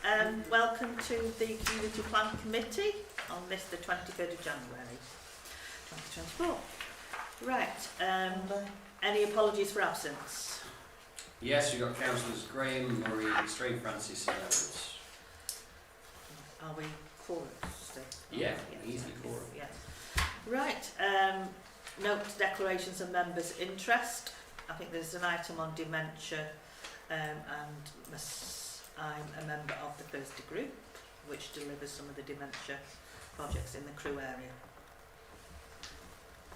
Welcome to the Community Plan Committee on this, the 23rd of January 2024. Right, any apologies for absence? Yes, you've got councillors Graham, Murray, Strain Francis and Edwards. Are we quorum still? Yeah, Yes, easily quorum. Yes. Right, note declarations of members' interest. I think there's an item on dementia, and I'm a member of the Thursday group, which delivers some of the dementia projects in the Crewe area.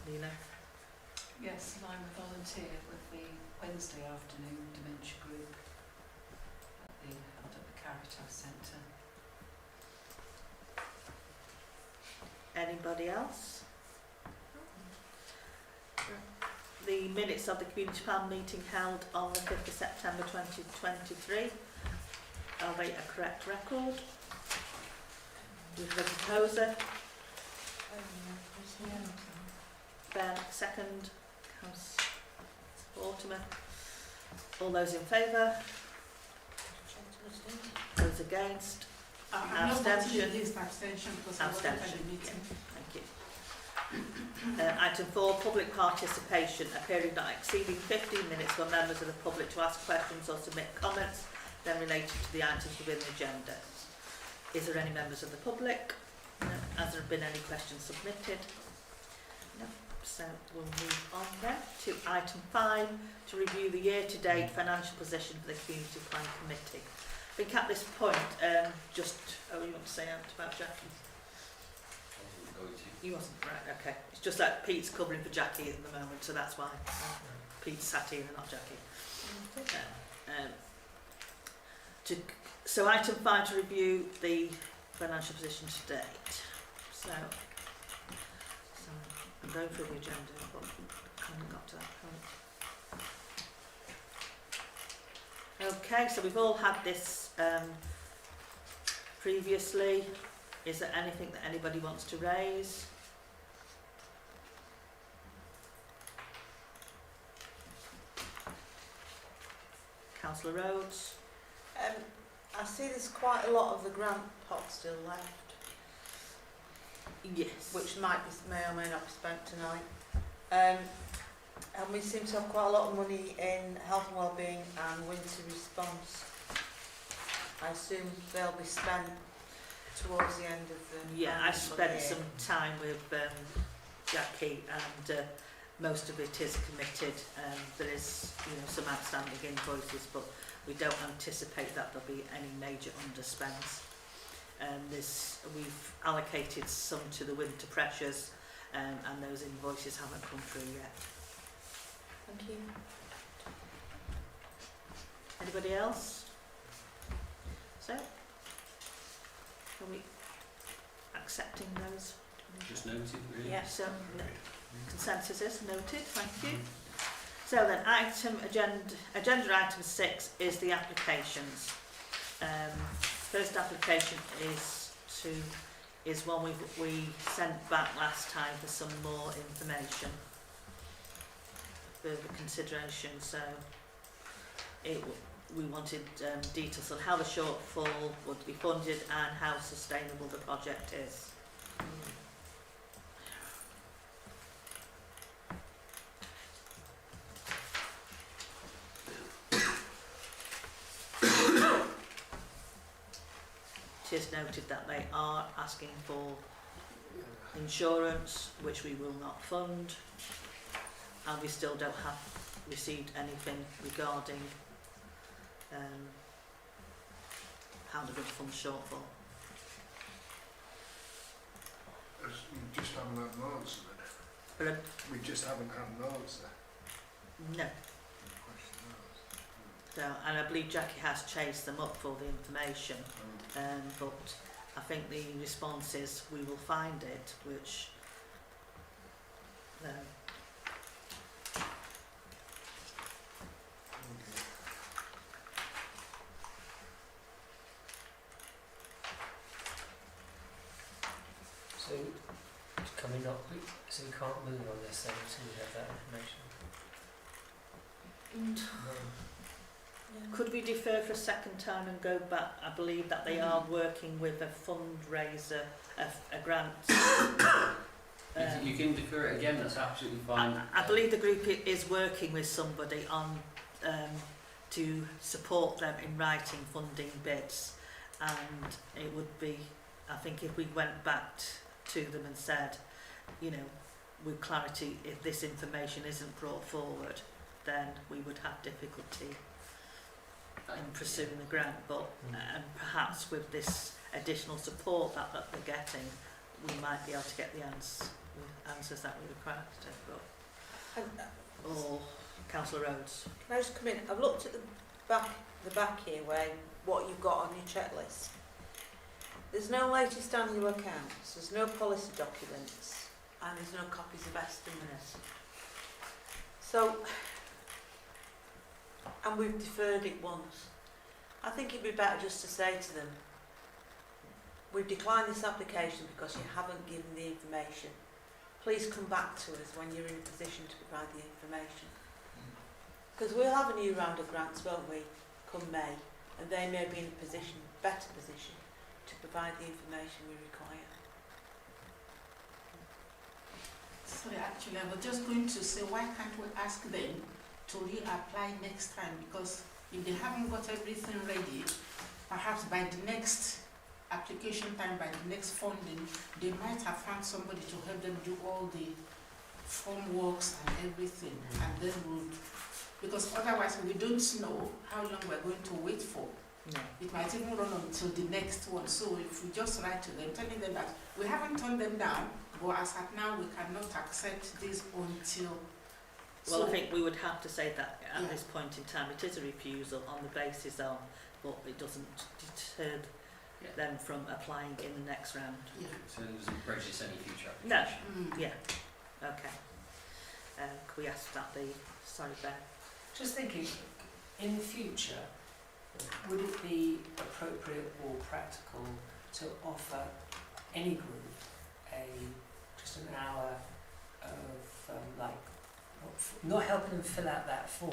Nina? Yes, and I'm a volunteer with the Wednesday afternoon dementia group held at the Caritas Centre. Anybody else? The minutes of the community plan meeting held on the 5th of September 2023. Are they a correct record? Do you have a proposer? Ben, second. Mortimer. All those in favour? Those against? I'm not Abstention. voting against abstention because I wasn't at Abstention. the meeting. Thank you. Item 4, public participation. A period not exceeding 15 minutes for members of the public to ask questions or submit comments then related to the items within the agenda. Is there any members of the public? No. Has there been any questions submitted? No. So we'll move on then to item 5, to review the year-to-date financial position for the Community Plan Committee. I think at this point, you want to say anything about Jackie? You wasn't, right, okay. It's just that Pete's covering for Jackie at the moment, so that's why Pete's sat here and not Jackie. So item 5, to review the financial position to date. So I'm going through the agenda, but I haven't got to that point. Okay, so we've all had this previously. Is there anything that anybody wants to raise? Councillor Rhodes? I see there's quite a lot of the grant pot still left, Yes. which may or may not be spent tonight. And we seem to have quite a lot of money in health and wellbeing and winter response. I assume they'll be spent towards the end of the Yeah, I financial spent year. some time with Jackie, and most of it is committed. There is, some outstanding invoices, but we don't anticipate that there'll be any major underspends. We've allocated some to the winter pressures, and those invoices haven't come through yet. Thank you. Anybody else? So, are we accepting those? Just noted, really. Yeah, so consensus is noted, thank you. So then, agenda item 6 is the applications. First application is one we sent back last time for some more information, further consideration. So we wanted details on how the shortfall would be funded and how sustainable the project is. It is noted that they are asking for insurance, which we will not fund, and we still don't have received anything regarding how they're going to fund shortfall. We just haven't had notes of it. But We just haven't had notes there. no. So, and I believe Jackie has chased them up for the information, but I think the response is we will find it, which So, can we not, so we can't move on this then until we have that information? No. Could we defer for a second time and go back? I believe that they are working with a fundraiser, a grant. You can defer it again, that's absolutely fine. I believe the group is working with somebody on to support them in writing funding bids, and it would be, I think, if we went back to them and said, you know, with clarity, if this information isn't brought forward, then we would have difficulty in pursuing the grant, but and perhaps with this additional support that they're getting, we might be able to get the answers that we requested. But or Councillor Rhodes. Can I just come in? I've looked at the back here where what you've got on your checklist. There's no latest annual accounts, there's no policy documents, and there's no copies of estimates. So, and we've deferred it once. I think it'd be better just to say to them, we've declined this application because you haven't given the information. Please come back to us when you're in a position to provide the information. Because we'll have a new round of grants, won't we, come May, and they may be in a better position to provide the information we require. Sorry, actually, I was just going to say, why can't we ask them to reapply next time? Because if they haven't got everything ready, perhaps by the next application time, by the next funding, they might have found somebody to help them do all the form works and everything, and then because otherwise we don't know how long we're going to wait for. No. It might even run until the next one. So if we just write to them, telling them that we haven't turned them down, but as at now we cannot accept this until. Well, I think we would have to say that at Yeah. this point in time it is a refusal on the basis of, but it doesn't deter them from applying in the next round. Yeah. So it doesn't prejudice any future No. application. Yeah. Okay. Could we ask that sorry, Ben? Just thinking, in the future, would it be appropriate or practical to offer any group just an hour of not helping them fill out that form,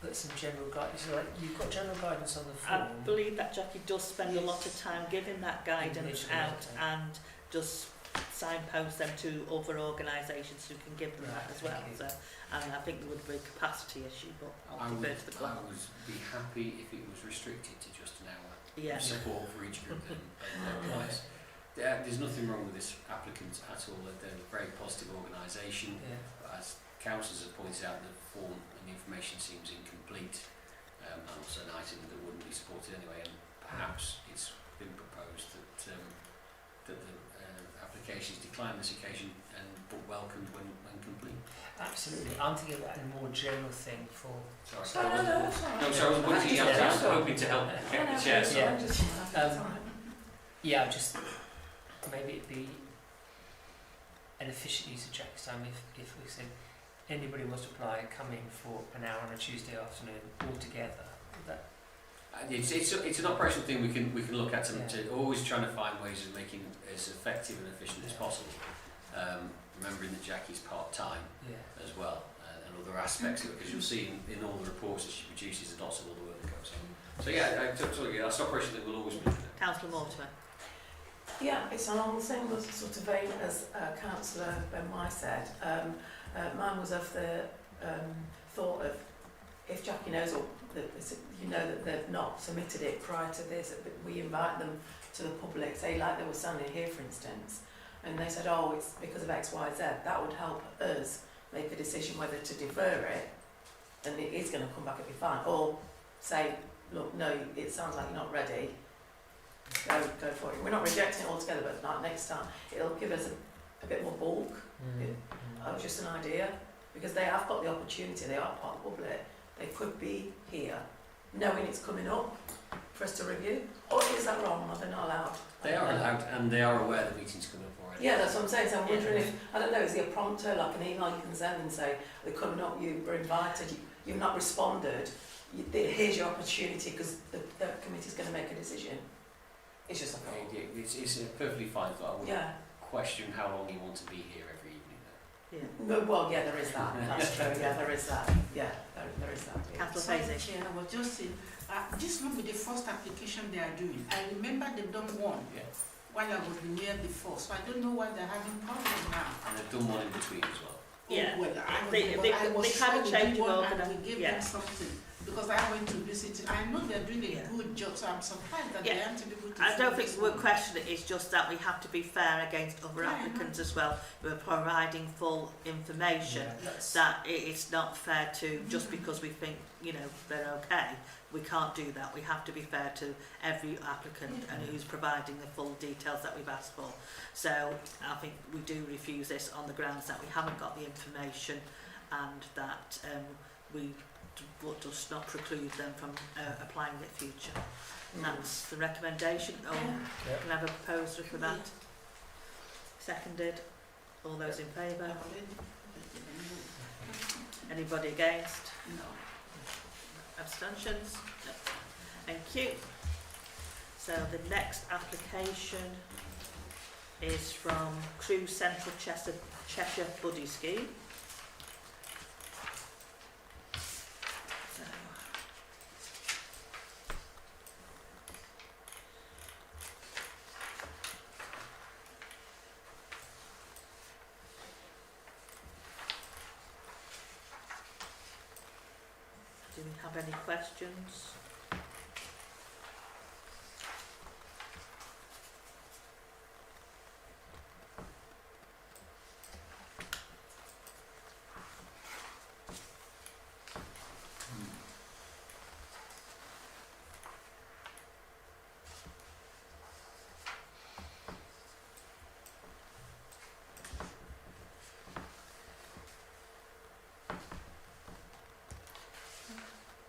but some general guidance? Like you've got general guidance on the form. I believe that Jackie does spend a lot of time giving that guidance Individually, out okay. and just signpost them to other organisations who can give them that Right, as well. thank you. So, and I think there would be a capacity issue, but I I'll would, defer to the club. I would be happy if it was restricted to just an hour Yeah. of support for each group and applies. There's nothing wrong with this applicant at all. They're a very positive organisation. Yeah. As councillors have pointed out, the form and the information seems incomplete, and also an item that wouldn't be supported anyway. And perhaps it's been proposed that the application is declined this occasion but welcomed when complete. Absolutely. I'm thinking about a more general thing for. Sorry, No, sorry, I was pointing out. I was hoping to help get the chair. Yeah. Sorry. Yeah, just maybe it'd be an efficient use of Jack's time if we said anybody wants to apply, come in for an hour on a Tuesday afternoon all together. That It's an operational thing we can look at Yeah. to always trying to find ways of making it as effective and efficient as possible. Remembering that Jackie's part-time yeah. as well, and other aspects of it, because you'll see in all the reports that she produces there's lots of other work that goes on. So yeah, totally, that's an operation that will always be looking at. Councillor Mortimer. Yeah, it's along the same sort of vein as Councillor Ben White said. Mine was of the thought of if Jackie knows or that they've not submitted it prior to this, that we invite them to the public, say like they were standing here for instance, and they said, oh, it's because of X, Y, Z, that would help us make a decision whether to defer it, and it is going to come back and be fine, or say, look, no, it sounds like you're not ready, go for it. We're not rejecting it altogether, but like next time, it'll give us a bit more bulk of just an idea, because they have got the opportunity, they are part of the public, they could be here, knowing it's coming up for us to review, or is that wrong, are they not allowed? They are allowed, and they are aware the meeting's coming up already. Yeah, that's what I'm saying, so I'm wondering if, I don't know, is there a prompter, like an email you can send and say, they're coming up, you were invited, you've not responded, here's your opportunity, because the committee's going to make a decision. It's just a thought. It's a perfectly fine thought. I wouldn't Yeah. question how long you want to be here every evening though. Yeah. No, well, yeah, there is that. That's true. Yeah, there is that. Yeah, there is that. Yeah. Councillor Sorry, Faisy. Chair, I was just saying, this will be the first application they are doing. I remember they've done one Yeah. while I was in here before, so I don't know why they're having problem now. And they've done one in between as well. Yeah. Oh, well, I was, They- but they- I was they've had a sure change they of did one order. and we gave Yeah. them something. Because I went to visit, I know they're doing a Yeah. good job, so I'm surprised that Yeah. they aren't able to. I don't follow think this we're one. questioning it, it's just that we have to be fair against other Yeah, I applicants as well, who are providing full information. That's, That it's not fair to, just because we think, you know, they're okay, we can't do that. We have to be fair to every applicant and who's providing the full details that we've asked for. So I think we do refuse this on the grounds that we haven't got the information and that we does not preclude them from applying it future. And that's the recommendation. Oh, yeah. can I have a proposer for that? Seconded. All those in favour? Anybody against? No. Abstentions? No. Thank you. So the next application is from Crewe Central Cheshire Buddy Scheme. So, do we have any questions?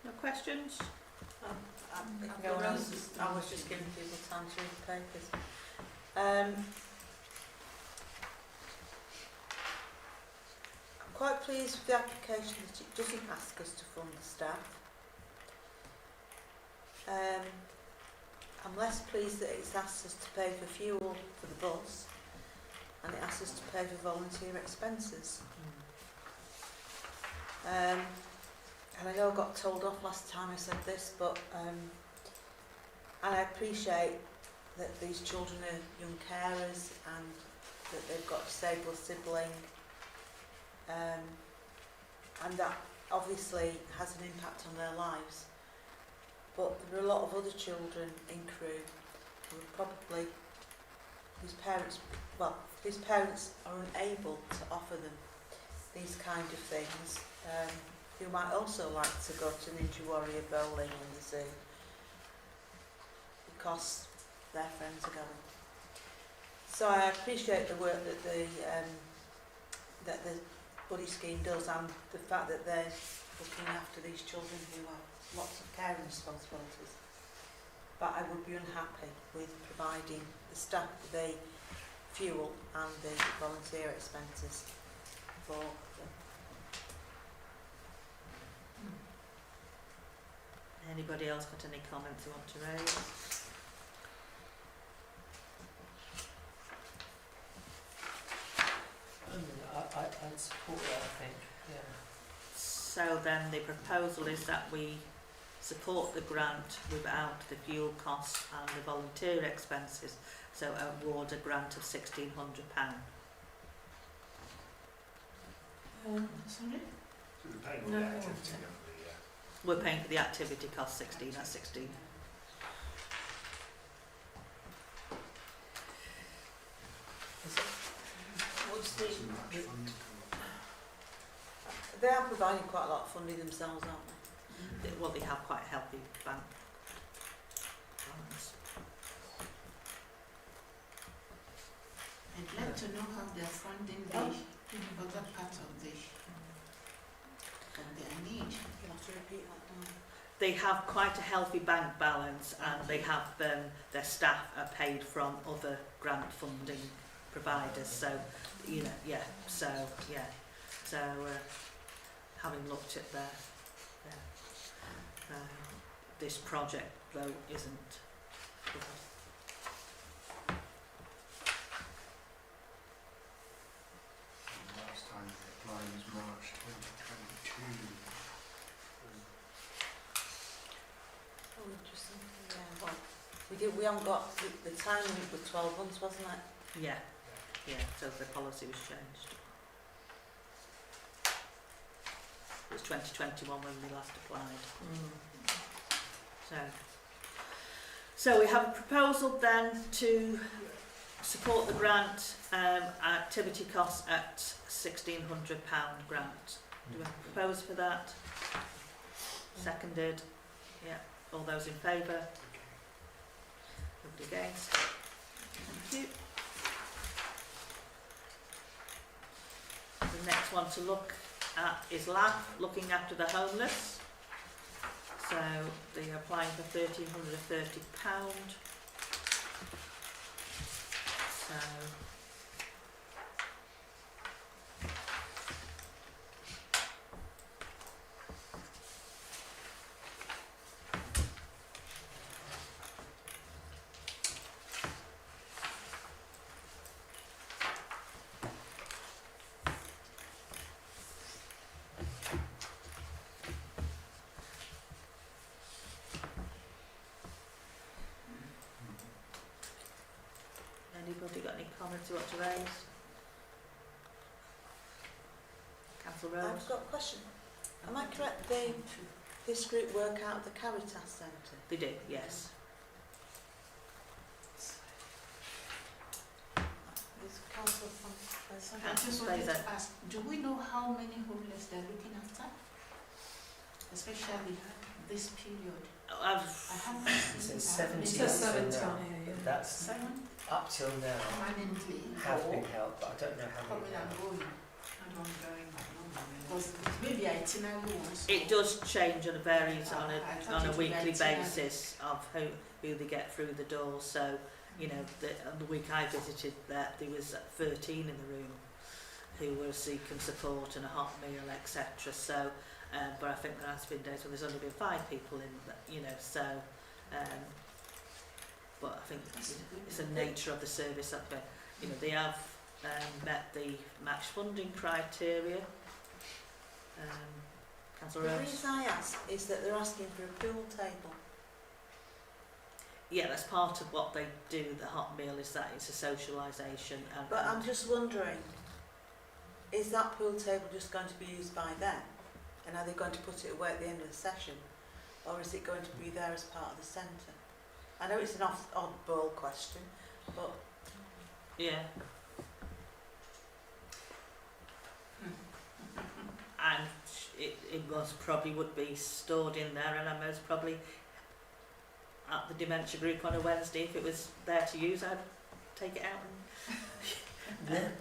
No questions? I was just giving people time to read the papers. I'm quite pleased with the application that it doesn't ask us to fund the staff. I'm less pleased that it's asked us to pay for fuel for the bus and it asks us to pay for volunteer expenses. And I know I got told off last time I said this, but and I appreciate that these children are young carers and that they've got a disabled sibling, and that obviously has an impact on their lives. But there are a lot of other children in Crewe who are probably whose parents are unable to offer them these kind of things. Who might also like to go to Ninja Warrior bowling in the zoo because their friends are going. So I appreciate the work that the buddy scheme does and the fact that they're looking after these children who have lots of caring responsibilities. But I would be unhappy with providing the staff with the fuel and the volunteer expenses for them. Anybody else got any comments they want to raise? I'd support that, I think, yeah. So then the proposal is that we support the grant without the fuel costs and the volunteer expenses, so award a grant of £1,600. Sorry? So they're paying for No. the activity, haven't they? Yeah. We're paying for the activity cost 16, that's 16. What's So much fun to come up. they are providing quite a lot of funding themselves, aren't they? Well, they have quite a healthy bank balance. I'd like to know how they're funding the other part of their need. You'll have to repeat that now. They have quite a healthy bank balance and they have their staff are paid from other grant funding providers, so you know, so having looked at their this project though isn't good. Last time March 2022. Oh, interesting. Yeah. Well, we haven't got the timing was 12 months, wasn't it? Yeah, yeah, so the policy was changed. It was 2021 when we last applied. So we have a proposal then to support the grant activity costs at £1,600 grant. Do we propose for that? Seconded. Yeah. All those in favour? Nobody against? Thank you. The next one to look at is LAF, looking after the homeless. So they are applying for £1,330. So anybody got any comments you want to raise? Council Rose? I've got a question. Am I correct? This group work out of the Caritas Centre? They do, yes. Is Council I just wanted to ask, do we know how many homeless they're looking after? Especially this period. I haven't It seen says how many 70 Just up till 70 now, on here, yeah. but that's 7 up till now permanently have or been held, but I don't know how coming many and now. going. And ongoing, not normal. Because maybe itinerary ones. It does change and varies I on thought a it would weekly be itinerary. basis of who they get through the door. So, you know, on the week I visited there was 13 in the room who were seeking support and a hot meal, etc. So, but I think there has been days where there's only been 5 people in, you know, so, but I think it's the nature of the service that they, you know, they have met the match funding criteria. Councillor The Rose? reason I ask is that they're asking for a pool table. Yeah, that's part of what they do. The hot meal is that it's a socialisation. And But I'm just wondering, is that pool table just going to be used by them? And are they going to put it away at the end of the session? Or is it going to be there as part of the centre? I know it's an oddball question, but yeah. And it most probably would be stored in there, and I most probably at the dementia group on a Wednesday, if it was there to use, I'd take it out and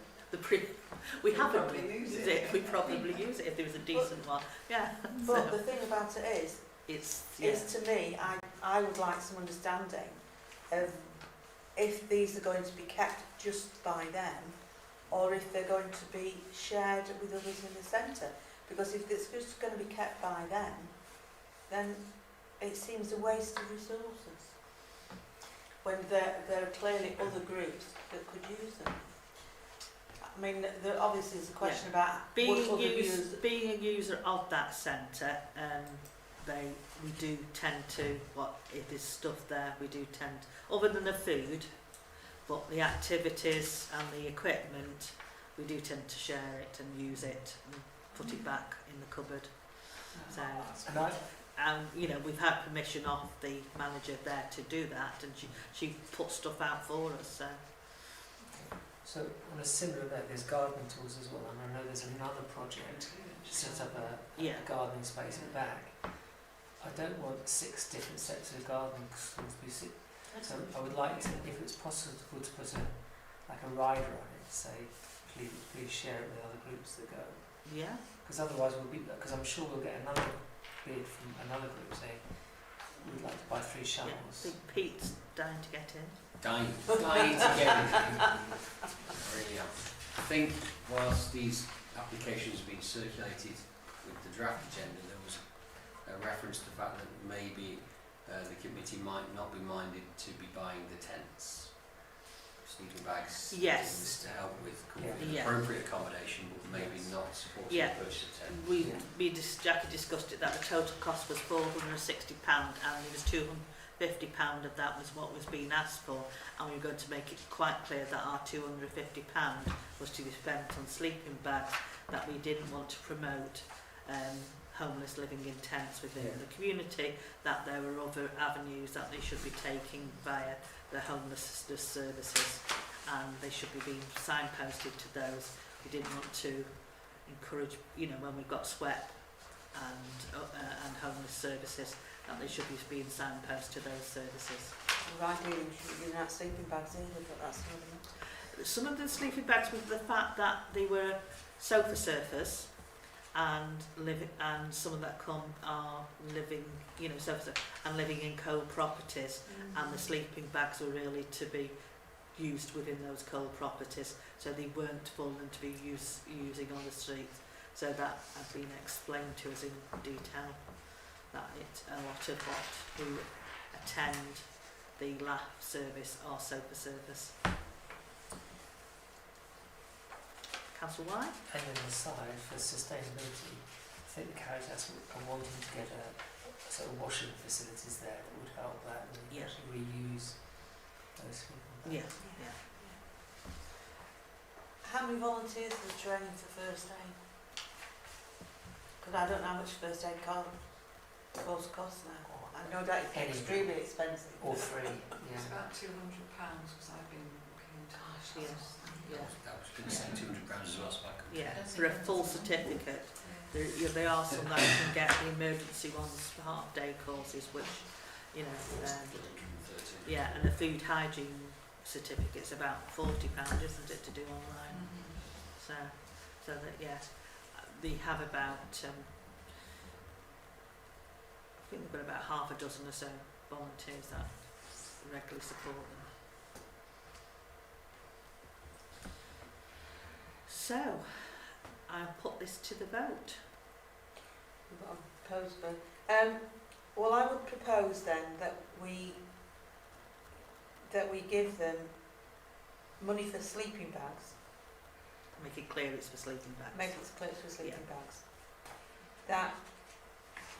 we haven't probably use used it. We probably use it if there was a decent one. Yeah. but the thing about it is It's to me, I would like some understanding of if these are going to be kept just by them, or if they're going to be shared with others in the centre. Because if it's just going to be kept by them, then it seems a waste of resources. When there are clearly other groups that could use them. I mean, there obviously is a question about would other users... being a user of that centre, we do tend to, if there's stuff there, we do tend, other than the food, but the activities and the equipment, we do tend to share it and use it and put it back in the cupboard. So, and you know, we've had permission off the manager there to do that, and she put stuff out for us. So on a similar note, there's gardening tools as well, and I know there's another project to set up a gardening space at the back. I don't want 6 different sets of gardening tools to be so I would like to, if it's possible, to put a rider on it, say please share it with other groups that go. Yeah. Because otherwise because I'm sure we'll get another bid from another group saying we'd like to buy 3 shovels. Yeah, I think Pete's dying to get in. Dying to get in. Really am. I think whilst these applications have been circulated with the draft agenda, there was a reference to the fact that maybe the committee might not be minded to be buying the tents. sleeping bags. Yes. This to help with Yeah. appropriate accommodation, but maybe not supporting Yeah. the purchase of tent. Jackie discussed it, that the total cost was £460 and it was £250 of that was what was being asked for, and we were going to make it quite clear that our £250 was to be spent on sleeping bags, that we didn't want to promote homeless living in tents within the community, that there were other avenues that they should be taking via the homelessness services, and they should be being signposted to those. We didn't want to encourage, you know, when we've got SWEP and homeless services, that they should be being signposted to those services. Ideally, we should be giving out sleeping bags either, but that's another. Some of the sleeping bags was the fact that they were sofa surfers, and some of that are living, you know, and living in co-properties, and the sleeping bags were really to be used within those co-properties, so they weren't falling to be using on the streets. So that has been explained to us in detail, that a lot of who attend the LAF service are sofa surfers. Councillor White? And then aside for sustainability, I think the Caritas are wanting to get a sort of washing facilities there that would help that, and we can actually reuse those people. Yeah. How many volunteers are there training for first aid? Because I don't know how much first aid course costs now. I know that it's Anything. extremely expensive. Or free, It's yeah. about £200 because I've been looking into it. Yeah. That was going to say £200 as well, so I could. Yeah, for a full certificate. There are some that you can get, the emergency ones for half-day courses, which, you know, yeah, and a food hygiene certificate's about £40, isn't it, to do online? So that, yeah, they have about, I think they've got about half a dozen or so volunteers that regularly support them. So, I'll put this to the vote. We've got a proposed vote. Well, I would propose then that we give them money for sleeping bags. Make it clear it's for sleeping bags. Make it clear it's for sleeping bags. That,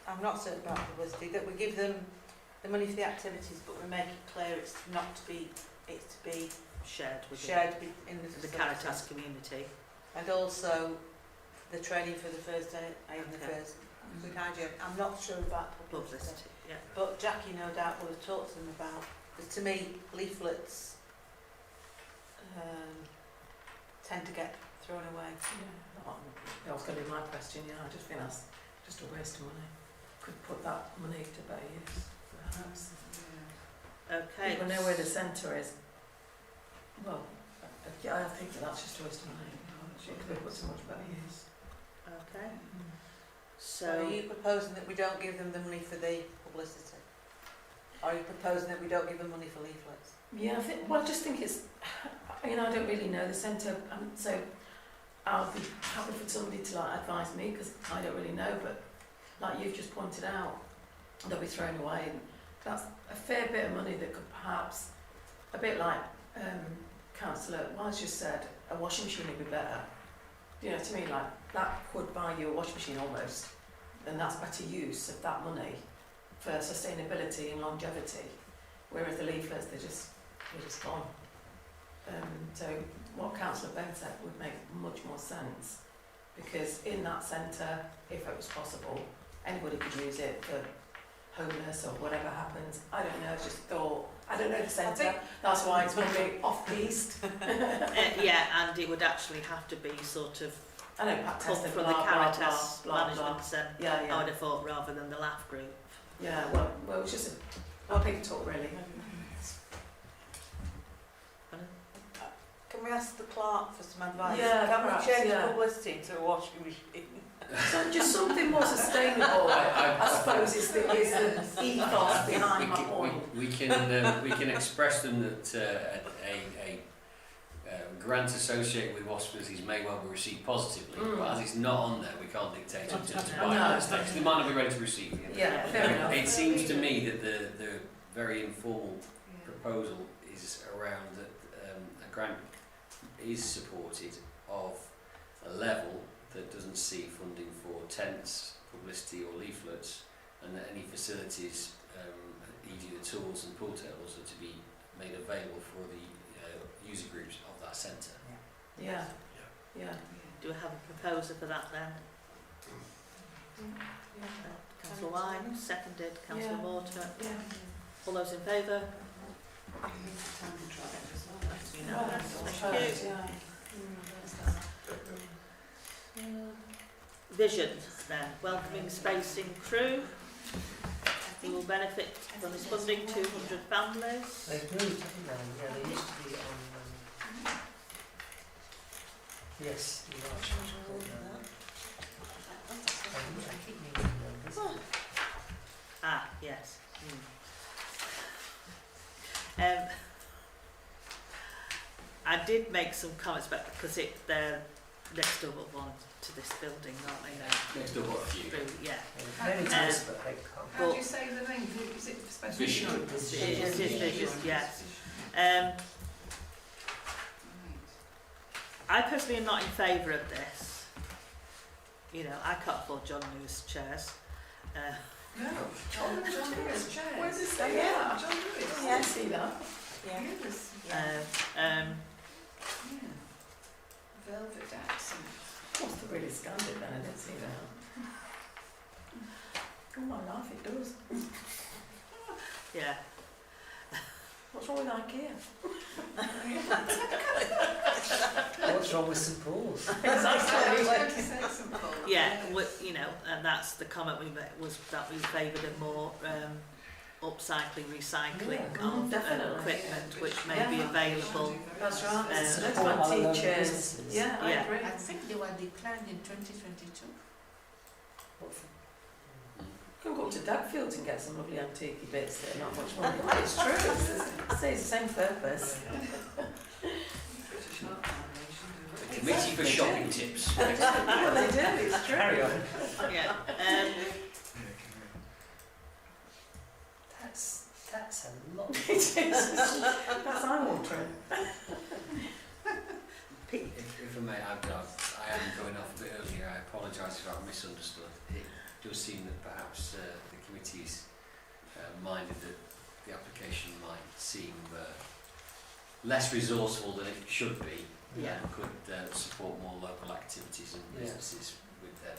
I'm not certain about publicity, that we give them the money for the activities, but we make it clear it's not to be, it's to be shared with in the the facility. Caritas community. And also the training for the first aid and the Okay. first food hygiene. I'm not sure about publicity. Publicity, yeah. But Jackie no doubt will have talked to them about, because to me leaflets tend to get thrown away. That was going to be my question, I just think that's just a waste of money. Could put that money to better use, perhaps. Okay. People know where the centre is. Well, I think that's just a waste of money. It could be put to much better use. Okay. So So, are you proposing that we don't give them the money for the publicity? Or are you proposing that we don't give them money for leaflets? Yeah, I just think it's, I don't really know the centre, so I'll be happy for somebody to advise me, because I don't really know, but like you've just pointed out, they'll be thrown away, and that's a fair bit of money that could perhaps, a bit like Councillor Wise just said, a washing machine would be better. You know, to me, like, that could buy you a washing machine almost, and that's better use of that money for sustainability and longevity, whereas the leaflets, they're just gone. So what Councillor Ben said would make much more sense, because in that centre, if it was possible, anybody could use it for homeless or whatever happens. I don't know, I just thought, I don't know the centre, that's why it's maybe off-piste. yeah, and it would actually have to be sort of I know, Pat come tested, from blah, the blah, Caritas blah, blah, management blah. centre, Yeah, I yeah. would have thought, rather than the LAF group. Yeah, well, it's just a people talk really. Can we ask the clerk for some advice? Yeah, Can perhaps, we change yeah. publicity to a washing machine? So just something more sustainable, I suppose, is the ethos behind my point. We can express them that a grant associated with WASP facilities may well be received positively, but as it's not on there, we can't dictate them to buy No. those things. They might not be ready to receive it. Yeah, fair enough. It seems to me that the very informal proposal is around that a grant is supported of a level that doesn't see funding for tents, publicity or leaflets, and that any facilities, e.g. the tools and pool tables, are to be made available for the user groups of that centre. Yeah. Yeah. Do we have a proposer for that then? Councillor Wine, seconded. Councillor Yeah. Morton. Yeah. All those in favour? That's unanimous. Thank you. Vision then, welcoming space in Crewe. We will benefit from this funding, 200 families. They've moved, haven't they? Yeah, they used to be on. Yes, you're right. I keep meeting them. Ah, yes. I did make some comments about because they're next door one to this building, aren't they? Next door, what a few. Yeah. Many times, but they can't. How do you say the name? Is it special? Vision. It is vision, yes. I personally am not in favour of this. You know, I can't afford John Lewis chairs. No, John Lewis chairs. Where's it say? Yeah, John Lewis. Yeah, I see that. Yeah. Yes. Yeah. Velvet accent. Must have really scanned it then, I didn't see that. Oh my life, it does. Yeah. What's wrong with IKEA? What's wrong with St Paul's? I was going to say something. Yeah, you know, and that's the comment we made, was that we favoured a more upcycling, recycling Yeah. of Definitely. equipment which may Yeah. be available. That's right. Let's Let's support our local teachers. businesses. Yeah, I Yeah. agree. I think they were declined in 2022. What for? You can go to Dagfields and get some lovely antique bits that are not much money. It's true. It says the same purpose. Committee for shopping tips. Well, they do. It's true. Carry on. Yeah. That's a lot. It is. That's eye-watering. If I may add, I am going off a bit earlier. I apologise if I've misunderstood. It does seem that perhaps the committee's minded that the application might seem less resourceful than it should be. Yeah. And could support more local activities and Yeah. businesses with their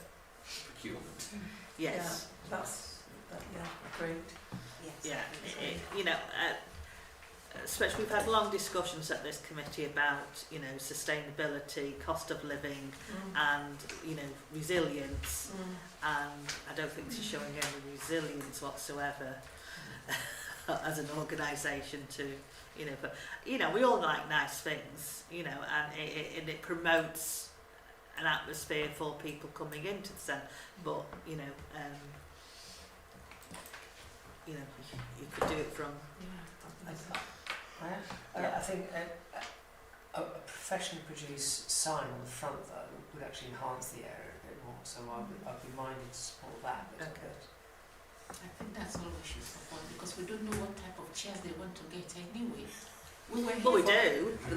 procurement. Yes. Yeah, agreed. Yeah. You know, especially we've had long discussions at this committee about, you know, sustainability, cost of living, and, you know, resilience. And I don't think she's showing any resilience whatsoever as an organisation to, you know, but, you know, we all like nice things, you know, and it promotes an atmosphere for people coming into the centre, but, you know, you could do it from, I think a professionally produced sign on the front though would actually enhance the area a bit more, so I'd be minded to support that a little Okay. bit. I think that's all we should support because we don't know what type of chairs they want to get anyway. We were here well, we for, do, We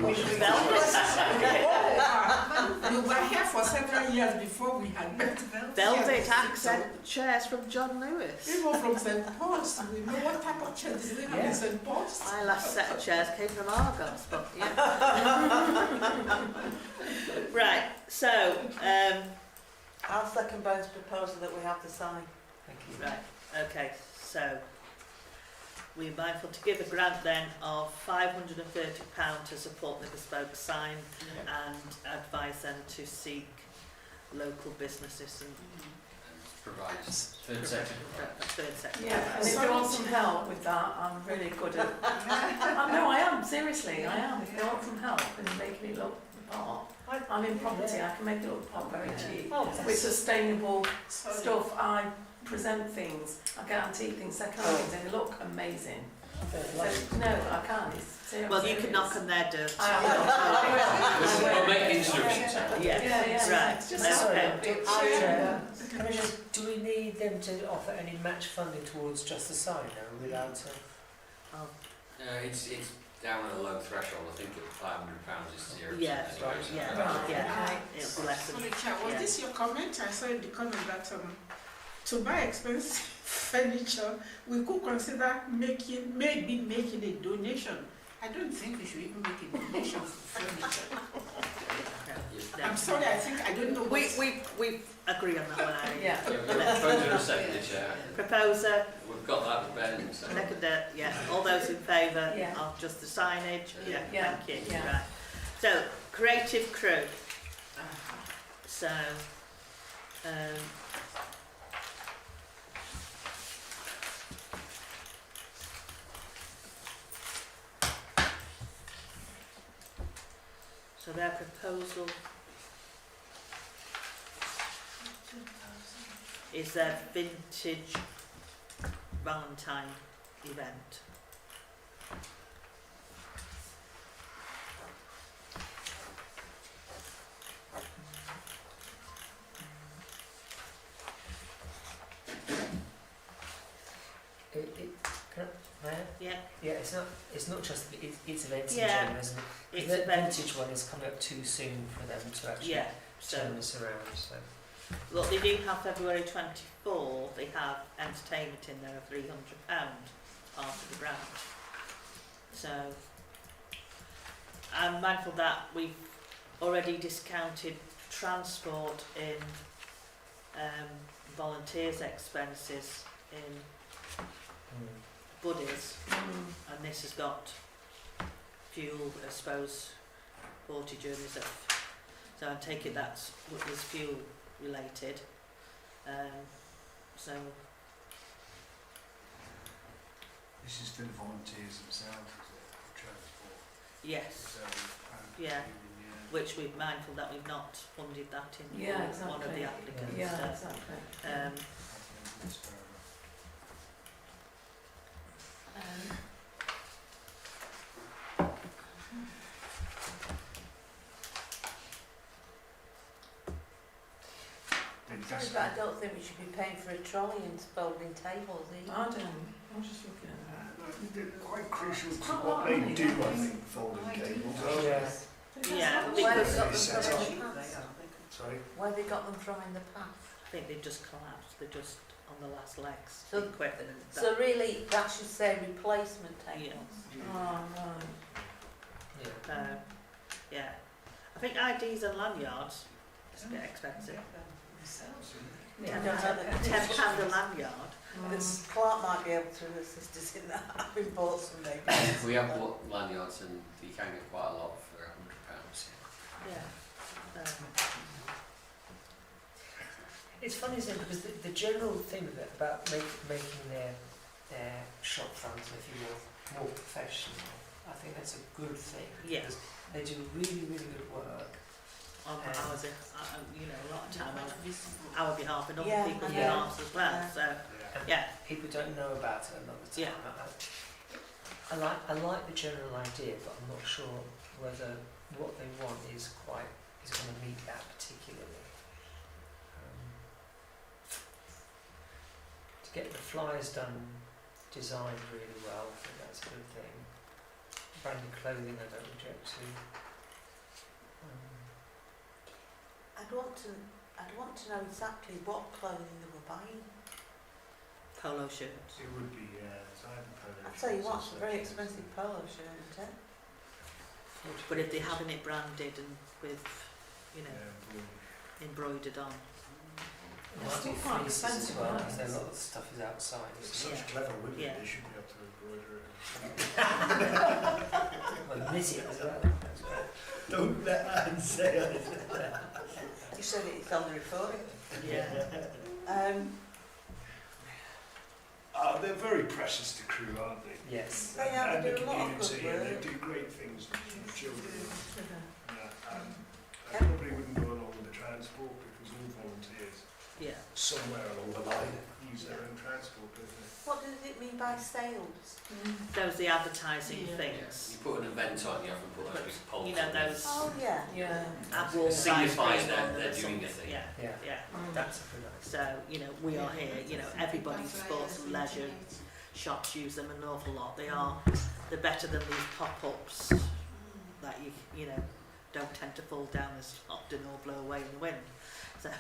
were here for several years before we had met velvet accent chairs from John Lewis. People from St. Paul's. We know what type of chairs they have in St. Paul's. My last set of chairs came from Argos, but yeah. Right, so, I'll second Bo's proposal that we have the sign. Thank you. right, okay, so we're mindful to give a grant then of £530 to support the bespoke sign and advise them to seek local businesses and Provides third sector. third sector. Yeah, and if you want some help with that, I'm really good at. No, I am, seriously, I am. If you want some help in making it look the part, I'm in property, I can make it look the part very cheap. With sustainable stuff, I present things, I guarantee things, second-hand things, and they look amazing. So, no, I can't. It's serious. Well, you can knock on their door. I We'll will. make instructions. Yeah, Yeah. right, Just okay. Commissioners, do we need them to offer any match funding towards just the sign now without It's down at a low threshold. I think at £500 is 0%. Yeah, anyway, right, so yeah, Right, yeah. okay. It'll be less than, Sorry, Chair, was yeah. this your comment? I saw in the comment that to buy expensive furniture, we could consider maybe making a donation. I don't think we should even make a donation for furniture. no. I'm sorry, I don't know. We agree on that one, Irene. Yeah. Yeah, we've got a proposer and seconded, Chair. Proposer, We've got that with Ben, so. seconder, yeah. All those in favour Yeah. of just the signage? Yeah, Yeah, thank you. yeah. Right. So, creative crew. So, so their proposal is their vintage Valentine event. Yeah, Yeah, it's not just it's events Yeah, in general, isn't it? it's The event. vintage one is coming up too soon for them to actually Yeah, so turn this around. So look, they do have February 24. They have entertainment in there of £300 part of the branch. So I'm mindful that we've already discounted transport in volunteers' expenses in Buddies, and this has got fuel, I suppose, 40 journeys of. So I'm taking that's what is fuel related. So This is for the volunteers themselves, is it? For transport. yes, So, Yeah. which we're mindful that we've not funded that in Yeah, one of the exactly. applicants. Yeah, So, exactly. That's fair enough. But I don't think we should be paying for a trolley and folding tables either. I don't know. I'm just looking at that. They're quite crucial to Quite what a lot they of money, do, I don't think, folding cables. yeah. Yeah, Where because- they got them Set from up. in the past? Sorry? Where they got them from in the past? I think they've just collapsed. They're just on the last legs. So- the equipment. So really, that should say replacement tables. Oh, right. Yeah. Yeah. I think IDs and lanyards is a bit expensive. I don't know that- £10 a lanyard. This Clark might be able to assist us in that, having bought some maybe. We have bought lanyards and you can get quite a lot for £100. Yeah. It's funny, isn't it? Because the general thing of it about making their shop front, if you will, more professional, I think that's a good thing. Yeah. Because they do really, really good work. On ours, you know, a lot of time on our behalf and other Yeah, people's yeah. behalves as well. Yeah. So, Yeah. yeah. People don't know about it a lot of the time. Yeah. I like the general idea, but I'm not sure whether what they want is going to meet that particularly. To get the flyers designed really well, I think that's a good thing. Branded clothing, I don't object to. I'd want to know exactly what clothing they were buying. Polo shirts. It would be, it's either polo I'll tell you shirts or what, it's a very sweatshirts. expensive polo shirt, isn't it? But if they're having it branded and with, you know, Yeah, embroidered on. It It's might still be quite fleeces as expensive, well, right? because a lot of the stuff is outside. it's isn't such Yeah. clever women, Yeah. they should be able to embroider it. it? Well, knit it as well. That's great. Don't let Anne say it. You said it's on the recording. Yeah. They're very precious to crew, aren't they? Yes. They are, And they the do a lot of community, good and work. they do great things for the children. I Yeah. probably wouldn't go along with the transport because all volunteers Yeah. somewhere along the line use their own transport, don't they? What does it mean by sales? Those are the advertising Yeah. things. You put an event on, you often put those big poles You know, on. those Oh, yeah. Yeah. ad It wall signifies signs that on them they're or doing a something. thing. Yeah. Yeah. Yeah. That's a good idea. So, you know, we are here, you know, everybody sports and leisure shops use them an awful lot. They're better than these pop-ups that you know don't tend to fall down as often or blow away in the wind. So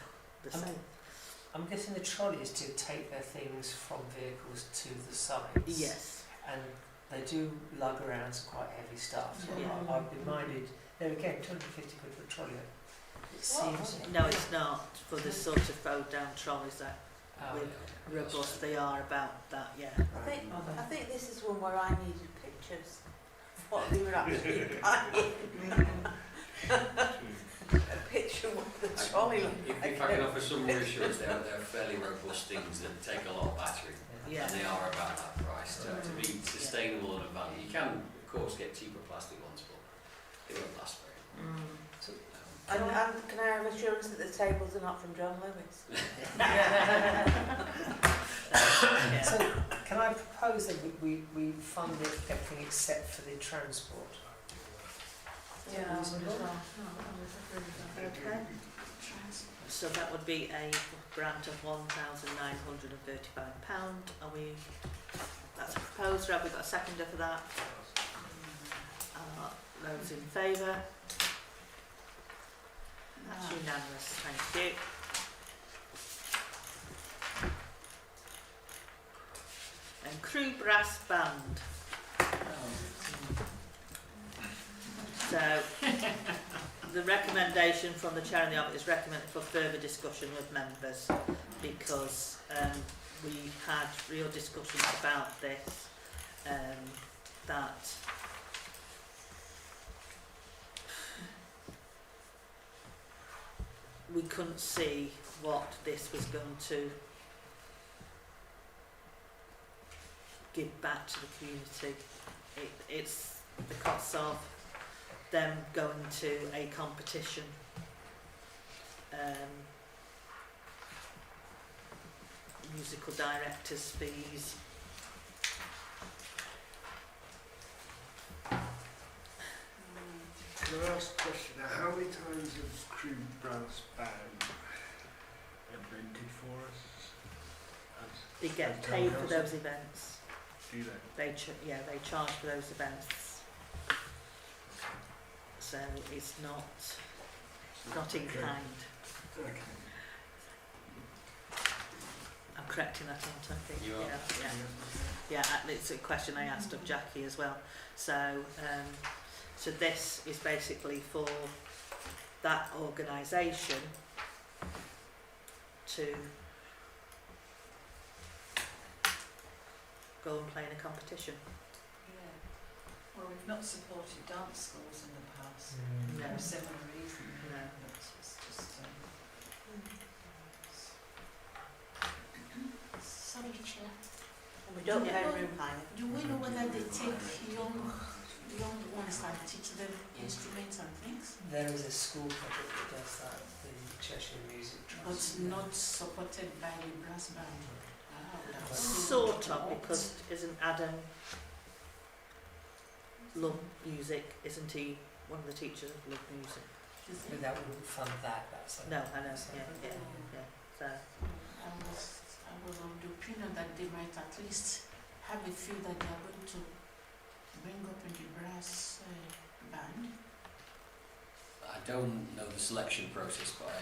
I'm guessing the trolleys do take their things from vehicles to the sites. yes, And they do lug around some quite heavy stuff. So Yeah. I've been minded, there again, 250 quid for a trolley. It seems... no, it's not for the sort of fold down trolleys that Oh, with yeah. robust they are about that. Yeah. I think this is one where I needed pictures of what they were actually buying. A picture of what the trolley looked like. If I can offer some reassurance, they're fairly robust things that take a lot of battery, Yeah. and they are about that price. To be sustainable and of value, you can of course get cheaper plastic ones, but they won't last very long. Mm. And can I have assurance that the tables are not from John Lewis? Yeah. So, can I propose that we fund everything except for the transport? Yeah, I would as Reasonable? well. No, I would agree with that. Okay. So that would be a grant of £1,935. Are we? That's a proposal. Have we got a seconder for that? Those in favour? That's unanimous. Thank you. And Crew Brass Band. So, the recommendation from the chair and the office is recommended for further discussion with members because we had real discussions about this, that we couldn't see what this was going to give back to the community. It's the costs of them going to a competition, musical directors' fees. Can I ask a question now? How many times has Crew Brass Band invented for us? They get paid for those events. Do they? They charge for those events. So it's not in Okay. kind. Okay. I'm correcting that, aren't I? think? You are. Yeah, it's a question I asked of Jackie as well. So, so this is basically for that organisation to go and play in a competition. Yeah. Well, we've not supported dance schools in the past. No. For a similar reason. No. But it's just, Sorry, Chair. And we don't Yeah. pay room hire. Do we know whether they take young ones and teach them instruments and things? There is a school project that does that, the Cheshire Music But Trust. not supported by the brass band? Sort of, because isn't Adam Love Music, isn't he one of the teachers of Love Music? But that wouldn't fund that, that's No, I know, yeah. So, I was of the opinion that they might at least have a few that they are going to bring up in the brass band. I don't know the selection process, but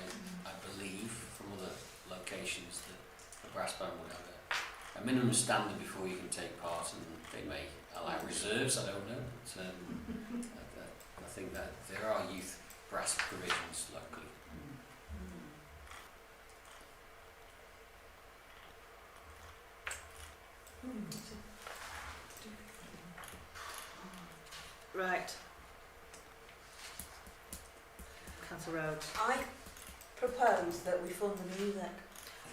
I believe from other locations that the brass band would have a minimum standard before you can take part, and they may allow reserves, I don't know, but I think that there are youth brass provisions locally. right. Councillor Rhodes. I propose that we fund the music.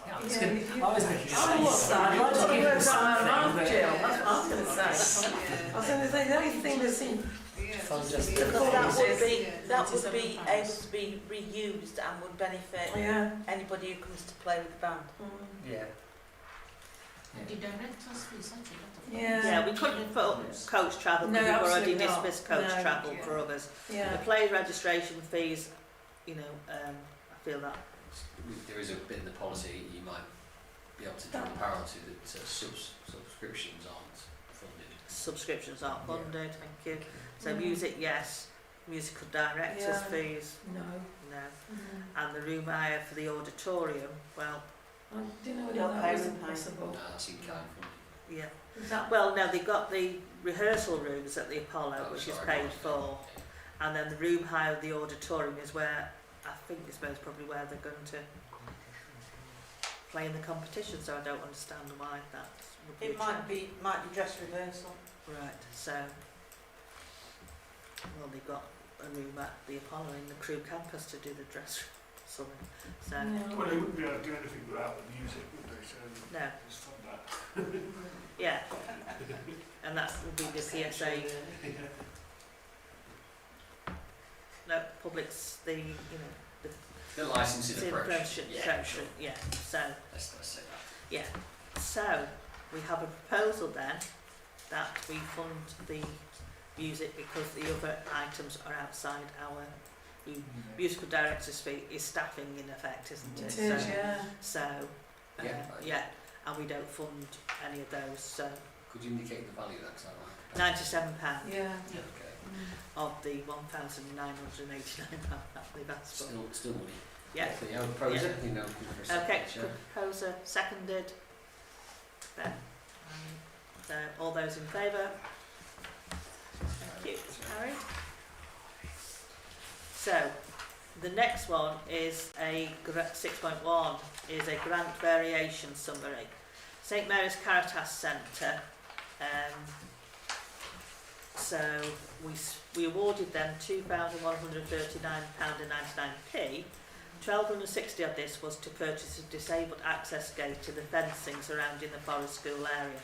I was thinking the I was same. I was Talking going to the say, same I'm thing, Jill, but- that's what I was going to say. I was going to say, the only thing that seemed Fund just Because the that would be £97. able to be reused and would benefit yeah. anybody who comes to play with the band. Yeah. The director's fee is such a lot of money. Yeah. Yeah, we couldn't put coach travel No, because we've already absolutely not. dismissed coach No. travel Yeah. for others. The Yeah. play registration fees, you know, I feel that. There is a bit in the policy you might be able to draw a parallel to that subscriptions aren't funded. Subscriptions aren't Yeah. funded, thank you. So Mm. music, yes. Musical directors' Yeah. fees, No. no. Mm. And the room hire for the auditorium, well, I didn't know Not whether that was payment, no. possible. No, that's in kind funded. yeah. Is that Well, no, they've got the rehearsal rooms at the Apollo, Oh, which is sorry, paid right, for, yeah. and then the room hire of the auditorium is where, I think it's most probably where they're going to play in the competition, so I don't understand why that would be. It might be dress rehearsal. Right, so, well, they've got a room at the Apollo in the crew campus to do the dress rehearsal, so, no. Well, they wouldn't be able to do anything without the music, would they? So no, just fund that. yeah. And that would be the PSA, no, public's the, you know, The licensing the approach. approach, Yeah, sure. yeah, so, Let's say that. yeah. So, we have a proposal then that we fund the music because the other items are outside our musical director's fee is staffing in effect, isn't it? It is, yeah. So, Yeah. yeah, and we don't fund any of those, so Could you indicate the value of that? 'Cause I £97 Yeah. like okay. of the £1,989 that they've asked for. Still money. Yeah. So you have a proposer, you know, give her a Okay, second, proposer seconded. Ben. So all those in favour? Thank you, Harry. So the next one is 6.1 is a grant variation summary. St Mary's Caritas Centre. So we awarded them £2,139.99. 1,260 of this was to purchase a disabled access gate to the fencing surrounding the Forest School area.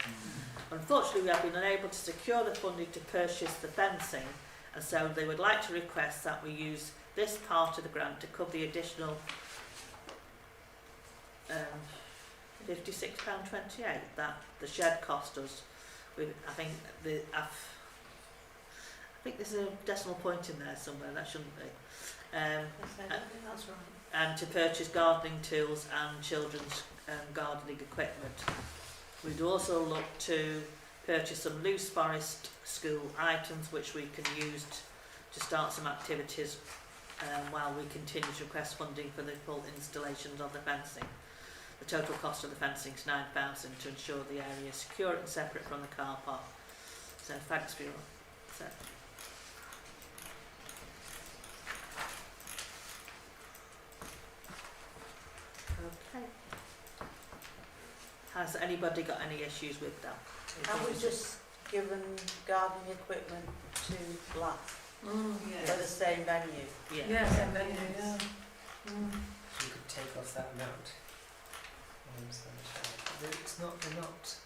Unfortunately, we have been unable to secure the funding to purchase the fencing, and so they would like to request that we use this part of the grant to cover the additional £56.28 that the shed cost us. I think there's a decimal point in there somewhere, that shouldn't be. That's right. And to purchase gardening tools and children's gardening equipment. We'd also look to purchase some loose forest school items which we can use to start some activities while we continue to request funding for the full installations of the fencing. The total cost of the fencing is £9,000 to ensure the area is secure and separate from the car park. So thanks for your... So. Okay. Has anybody got any issues with that? Have we just given gardening equipment to Black for the same venue? Yeah. Yeah, same venue, yeah. So you could take off that amount. It's not, they're not.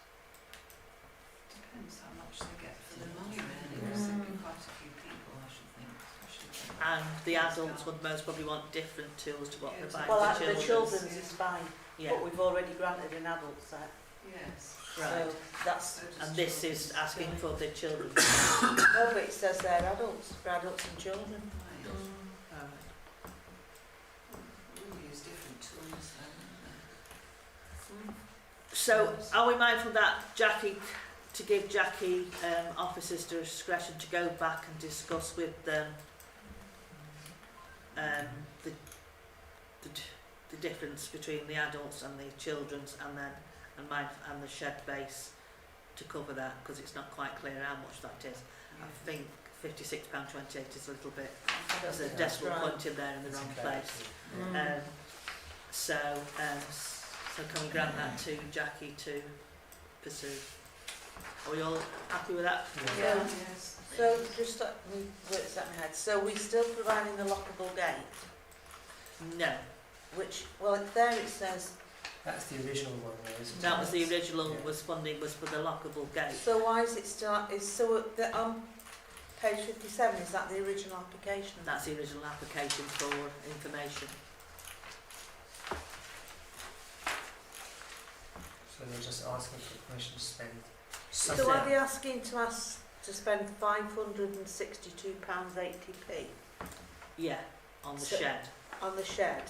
Depends how much they get for the money, really, because there'd be quite a few people, I should think, especially. And the adults would most probably want different tools to what Yeah, they're buying Well, for the children. children's is fine, Yeah, but we've already granted an adult set. Yes. right. So that's, So does And this is children's. asking for the children. no, but it says they're adults, for adults and children. Right. Alright. We'll use different tools then, So, are we mindful that to give Jackie officers discretion to go back and discuss with them the difference between the adults and the children's, and the shed base to cover that, because it's not quite clear how much that is. I think £56.28 is a little bit, there's a decimal point in there in the wrong place. So can we grant that to Jackie to pursue? Are we all happy with that? Yeah. Yes. So just let me work this out in my head. So we're still providing the lockable gate, No, which, well, there it says, That's the original one, though, isn't it? that was the original, Yeah. funding was for the lockable gate. so why is it still, on page 57, is that the original application? That's the original application for information. So they're just asking for permission to spend So something. are they asking to spend £562.80p Yeah, on the So- shed. on the shed?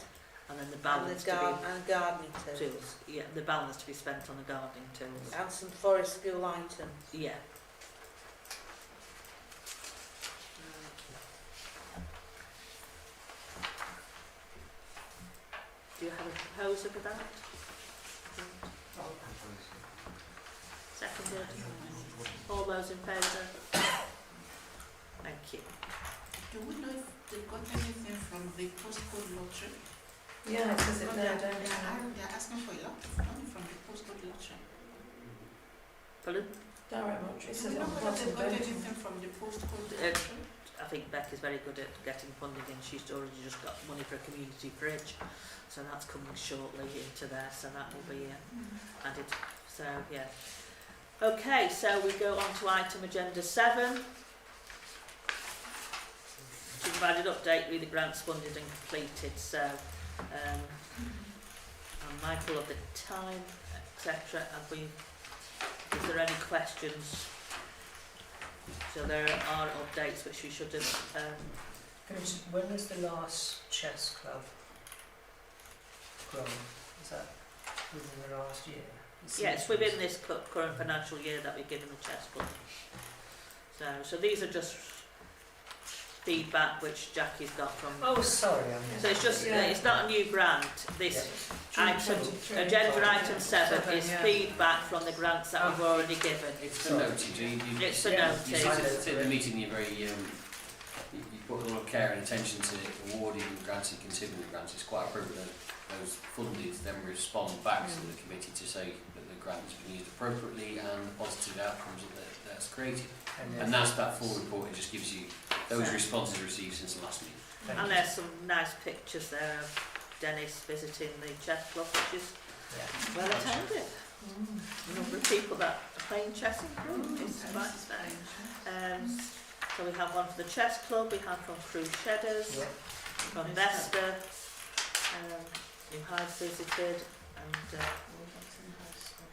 and then the And balance the and gardening to be tools. tools. Yeah, the balance to be spent on the gardening tools. And some forest school items. Yeah. Do you have a proposer for that? Seconded. All those in favour? Thank you. Do we know if they got anything from the postcode lottery? Yeah, it says it Because there, they're, don't it? they're asking for a lot of money from the postcode lottery. Pardon? Direct lottery, it Do says we it know on the whether they bottom, got don't it? anything from the postcode Uh, lottery? I think Beck is very good at getting funding and she's already just got money for a community fridge. So that's coming shortly into there, so that will be added. So, yeah. Okay, so we go on to item agenda 7. To provide an update with the grants funded and completed. So, I'm mindful of the time, etc. Is there any questions? So there are updates which we should have. When was the last chess club grown? Is that within the last year? Yeah, it's within this current financial year that we're given the chess club. So these are just feedback which Jackie's got from. Oh, sorry. So it's just Yeah. it's not a new grant. This item, agenda item 7 is yeah. feedback from the grants that we've already given. It's for noted. It's for Yeah. noted. You said at the meeting you're very, you put a lot of care and attention to awarding grants and considering the grants. It's quite appropriate that those funded then respond back to the committee to say that the grant has been used appropriately and the positive outcomes that's created. And that's that full report. It just gives you those responses received since the last meeting. And there's some nice pictures there of Dennis visiting the chess club, which is well attended. The number of people that are playing chess in group is quite strange. So we have one for the chess club, we have from Crew Shedders, from Vesta, who has visited, and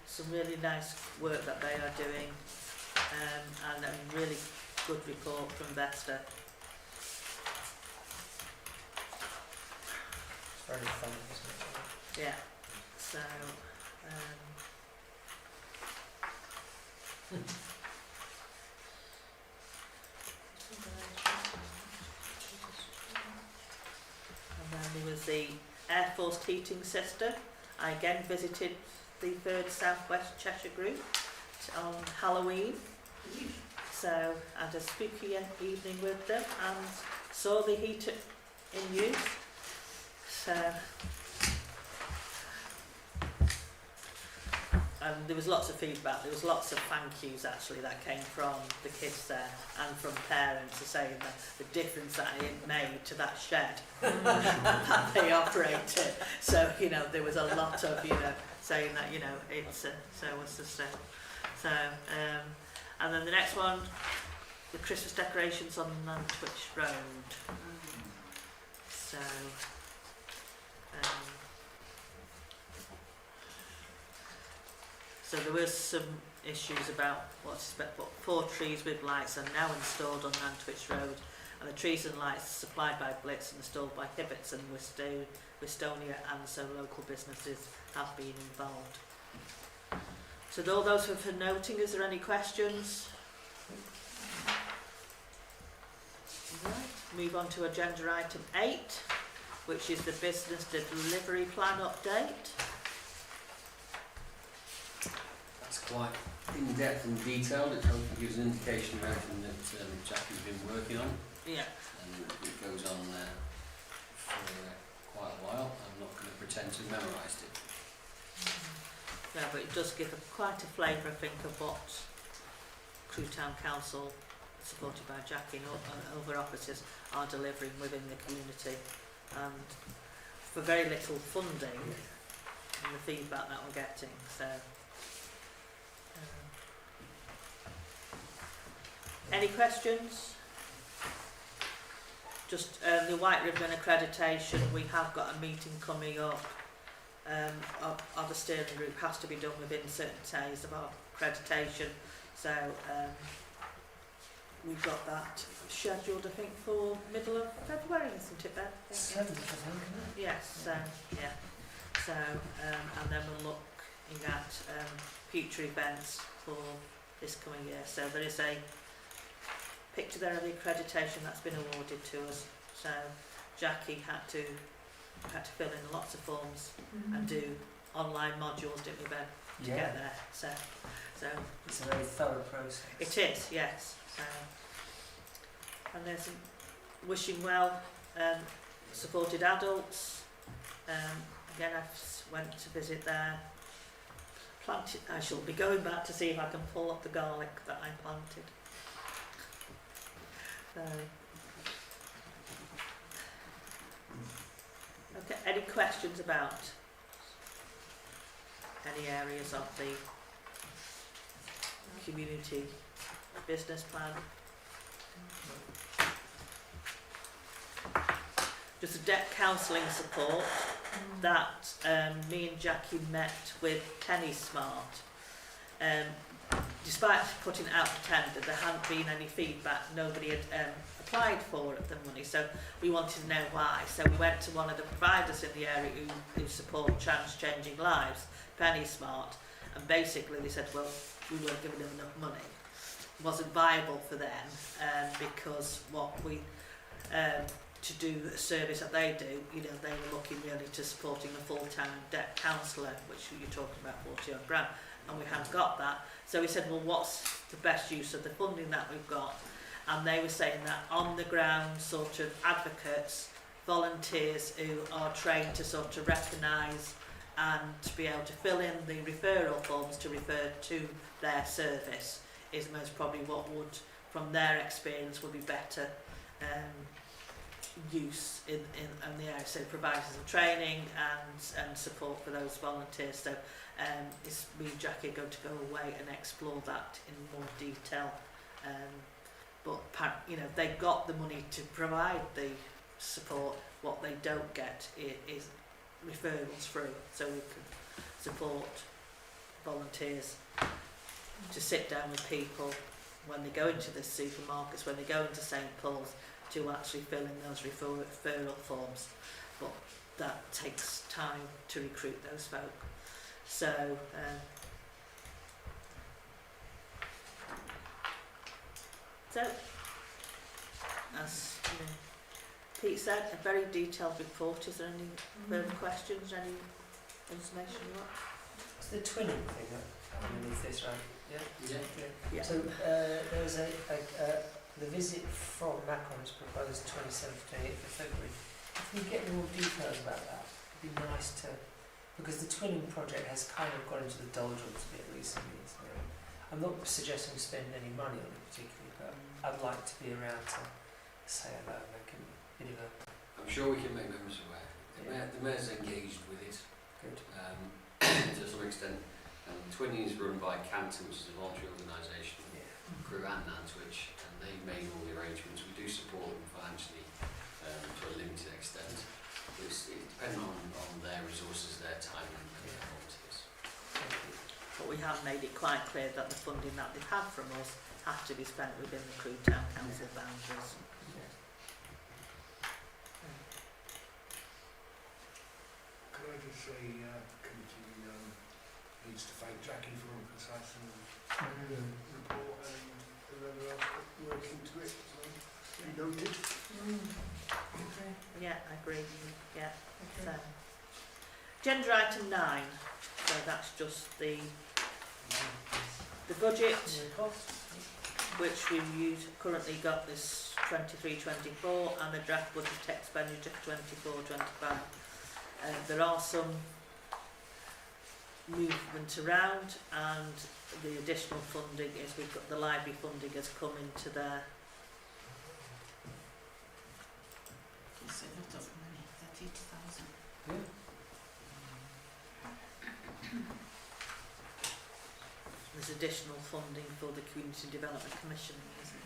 some really nice work that they are doing, and a really good report from Vesta. It's very fun, isn't it? Yeah, so and then there was the Air Force Teaching Sister. I again visited the 3rd South West Cheshire group on Halloween. So I had a spooky evening with them and saw the heater in use. So and there was lots of feedback, there was lots of thank yous actually that came from the kids there and from parents saying that the difference that it made to that shed that they operated. So, there was a lot of, saying that, it's, so what's the same. So, and then the next one, the Christmas decorations on Nantwich Road. So, so there was some issues about but 4 trees with lights are now installed on Nantwich Road, and the trees and lights supplied by Blitz and installed by Hibbets and Wistonia, and so local businesses have been involved. So all those for noting, is there any questions? Right. Move on to agenda item 8, which is the business delivery plan update. That's quite in-depth and detailed. It hopefully gives an indication of everything that Jackie's been working on. Yeah. And it goes on for quite a while. I'm not going to pretend to have memorised it. No, but it does give quite a flavour, I think, of what Crewe Town Council, supported by Jackie and other officers, are delivering within the community. And for very little funding, and the feedback that we're getting. So, any questions? Just the White Ribbon accreditation, we have got a meeting coming up. Of the steering group has to be done within certain days of our accreditation. So we've got that scheduled, I think, for middle of February, isn't it, Ben? Yeah. 7th, I think, isn't it? Yes, yeah. So, and then we're looking at future events for this coming year. So there is a picture there of the accreditation that's been awarded to us. So Jackie had to fill in lots of forms and do online modules, didn't we, Ben, to get there. So It's a very thorough process. it is, yes. And there's wishing well, supported adults. Again, I went to visit there. Planted. I shall be going back to see if I can pull up the garlic that I planted. Okay. Any questions about any areas of the community business plan? Just a debt counselling support that me and Jackie met with Penny Smart. Despite putting it out to tender, there hadn't been any feedback. Nobody had applied for the money, so we wanted to know why. So we went to one of the providers in the area who support Chance-Changing Lives, Penny Smart, and basically they said, well, we weren't giving them enough money. It wasn't viable for them because what we to do a service that they do, you know, they were looking really to supporting a full-time debt counsellor, which you're talking about 40 odd grand, and we haven't got that. So we said, well, what's the best use of the funding that we've got? And they were saying that on the ground sort of advocates, volunteers who are trained to sort of recognise and to be able to fill in the referral forms to refer to their service is most probably what would, from their experience, would be better use in the area. So providers of training and support for those volunteers. So is me and Jackie are going to go away and explore that in more detail. But you know, they've got the money to provide the support. What they don't get is referrals through, so we can support volunteers to sit down with people when they go into the supermarkets, when they go into St Paul's, to actually fill in those referral forms. But that takes time to recruit those folk. So as you know, Pete said, a very detailed report. Is there any further questions, any information you want? It's the twinning thing underneath this, right? Yeah. Yeah. So there was the visit from Macron is proposed 27th to 28th of February. If we get more details about that, it'd be nice to, because the twinning project has kind of got into the doldrums a bit recently. So I'm not suggesting we spend any money on it particularly, but I'd like to be around to say hello and make a bit of a... I'm sure we can make members aware. The mayor's engaged with it. Good. To some extent. Twinning is run by Canton, which is a voluntary organisation, Crew and Nantwich, and they've made all the arrangements. We do support them financially to a limited extent. It's depending on their resources, their time and their volunteers. But we have made it quite clear that the funding that they've had from us has to be spent within the Crewe Town Council boundaries. Can I just say, committee needs to thank Jackie for a concise report and whoever else working to it. So, be noted. Yeah, I agree. Yeah. So, agenda item 9. So that's just the budget, which we've currently got this 23-24, and the draft budget expenditure 24-25. There are some movement around, and the additional funding is we've got the library funding has come into there. It's a lot of money, 30,000. There's additional funding for the Community Development Commission, isn't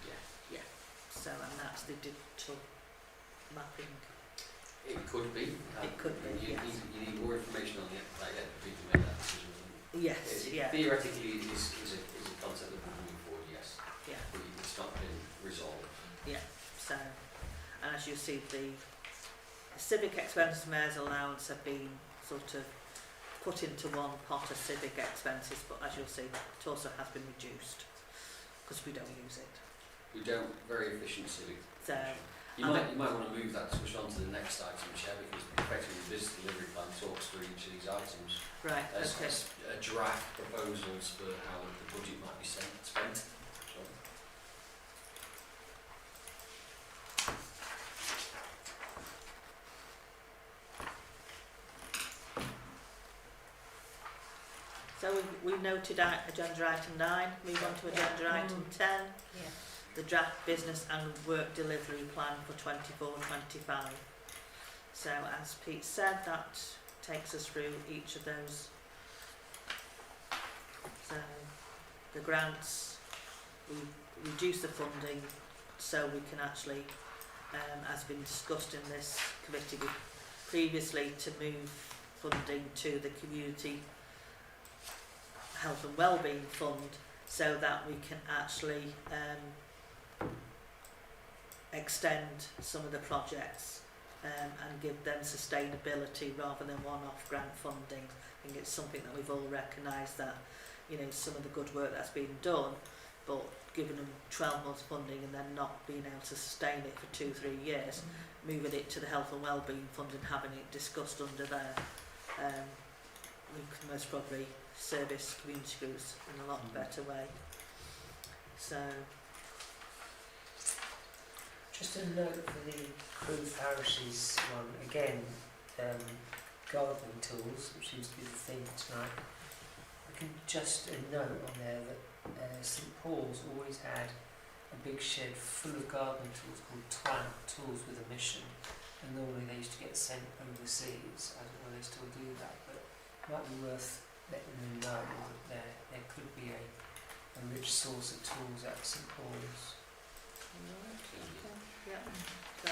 there? Yeah. So, and that's the digital mapping. It could be. It could be, You yes. need more information on it, like that, for you to make that decision. Yes, yeah. Theoretically, it is a concept that we're moving forward, yes. Yeah. We you see, the civic expenses, mayor's allowance have been sort of put into one pot of civic expenses, but as you'll see, it also has been reduced because we don't use it. We don't, very efficient civic. So, You might want to move that discussion on to the next item, Chair, because effectively the business delivery plan talks through each of these items right, as, okay. as draft proposals for how the budget might be spent. So, So we've noted out agenda item 9, move on to agenda item 10, Yeah. the draft business and work delivery plan for 24-25. So as Pete said, that takes us through each of those. So the grants, we reduce the funding so we can actually, as been discussed in this committee previously, to move funding to the community health and wellbeing fund so that we can actually extend some of the projects and give them sustainability rather than one-off grant funding. I think it's something that we've all recognised that, you know, some of the good work that's been done, but giving them 12 months funding and then not being able to sustain it for 2-3 years, moving it to the health and wellbeing fund and having it discussed under there, we can most probably service community groups in a lot better way. So, Just a note for the Crewe parishes one, again, gardening tools, which seems to be the theme tonight. I can just a note on there that St Paul's always had a big shed full of gardening tools called Twant, Tools with a Mission, and normally they used to get sent overseas. I don't know if they still do that, but it might be worth letting them know that there could be a rich source of tools at St Paul's. yeah. So,